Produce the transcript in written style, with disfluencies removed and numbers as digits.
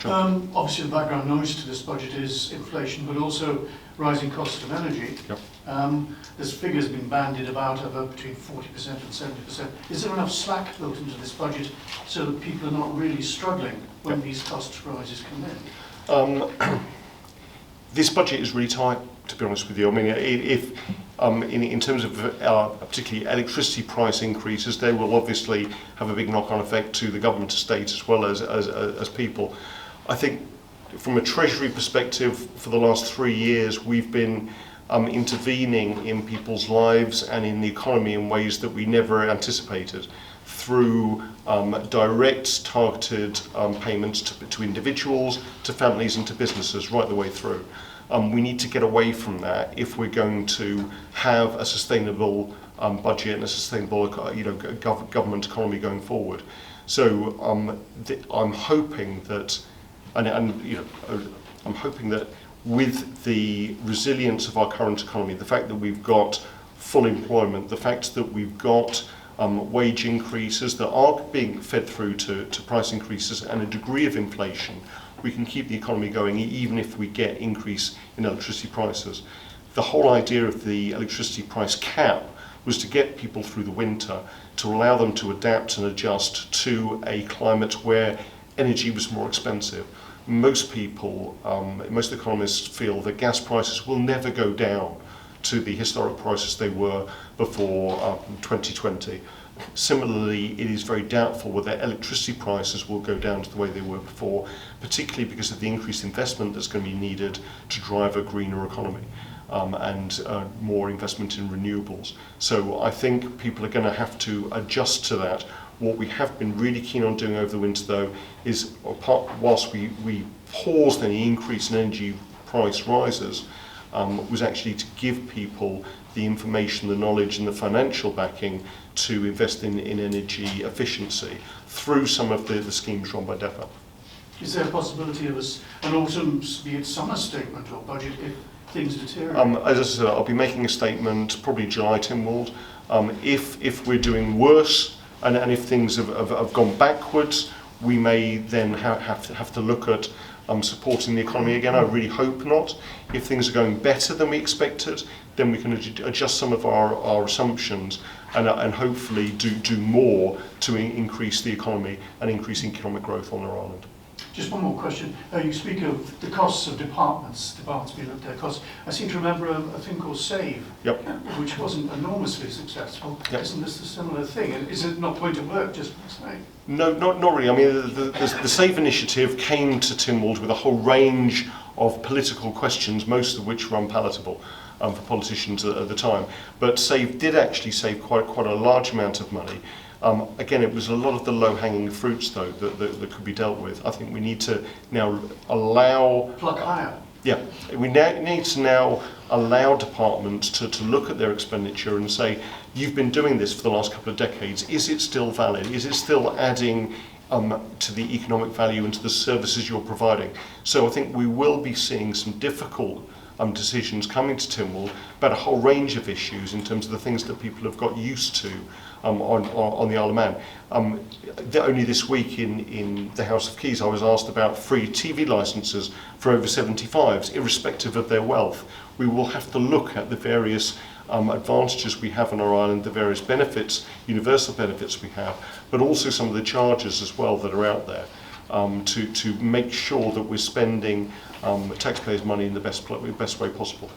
Obviously the background noise to this budget is inflation, but also rising costs of energy. Yep. There's figures been bandied about of between 40% and 70%. Is there enough slack built into this budget so that people are not really struggling when these cost rises come in? This budget is really tight, to be honest with you. I mean, if in terms of particularly electricity price increases, they will obviously have a big knock-on effect to the government estate as well as people. I think from a Treasury perspective, for the last 3 years, we've been intervening in people's lives and in the economy in ways that we never anticipated, through direct targeted payments to individuals, to families and to businesses right the way through. We need to get away from that if we're going to have a sustainable budget and a sustainable government economy going forward. So I'm hoping that, I'm hoping that with the resilience of our current economy, the fact that we've got full employment, the fact that we've got wage increases that are being fed through to price increases and a degree of inflation, we can keep the economy going even if we get increase in electricity prices. The whole idea of the electricity price cap was to get people through the winter, to allow them to adapt and adjust to a climate where energy was more expensive. Most people, most economists feel that gas prices will never go down to the historic prices they were before 2020. Similarly, it is very doubtful whether electricity prices will go down to the way they were before, particularly because of the increased investment that's going to be needed to drive a greener economy and more investment in renewables. So I think people are going to have to adjust to that. What we have been really keen on doing over the winter, though, is whilst we paused any increase in energy price rises, was actually to give people the information, the knowledge and the financial backing to invest in energy efficiency through some of the schemes run by DEFRA. Is there a possibility of an autumn, be it summer statement or budget if things deteriorate? As I said, I'll be making a statement probably July, Tynwald. If we're doing worse and if things have gone backwards, we may then have to look at supporting the economy again. I really hope not. If things are going better than we expected, then we can adjust some of our assumptions and hopefully do more to increase the economy and increase economic growth on our island. Just one more question. You speak of the costs of departments being looked at costs. I seem to remember a thing called SAVE, yep, which wasn't enormously successful. Yep. Isn't this a similar thing? Is it not going to work just for SAVE? No, not really. I mean, the SAVE initiative came to Tynwald with a whole range of political questions, most of which were unpalatable for politicians at the time. But SAVE did actually save quite a large amount of money. Again, it was a lot of the low-hanging fruits, though, that could be dealt with. I think we need to now allow... Pluck higher. Yeah, we need to now allow departments to look at their expenditure and say, you've been doing this for the last couple of decades, is it still valid? Is it still adding to the economic value and to the services you're providing? So I think we will be seeing some difficult decisions coming to Tynwald about a whole range of issues in terms of the things that people have got used to on the Isle of Man. Only this week in the House of Keys I was asked about free TV licences for over 75s, irrespective of their wealth. We will have to look at the various advantages we have on our island, the various benefits, universal benefits we have, but also some of the charges as well that are out there, to make sure that we're spending taxpayers' money in the best way possible.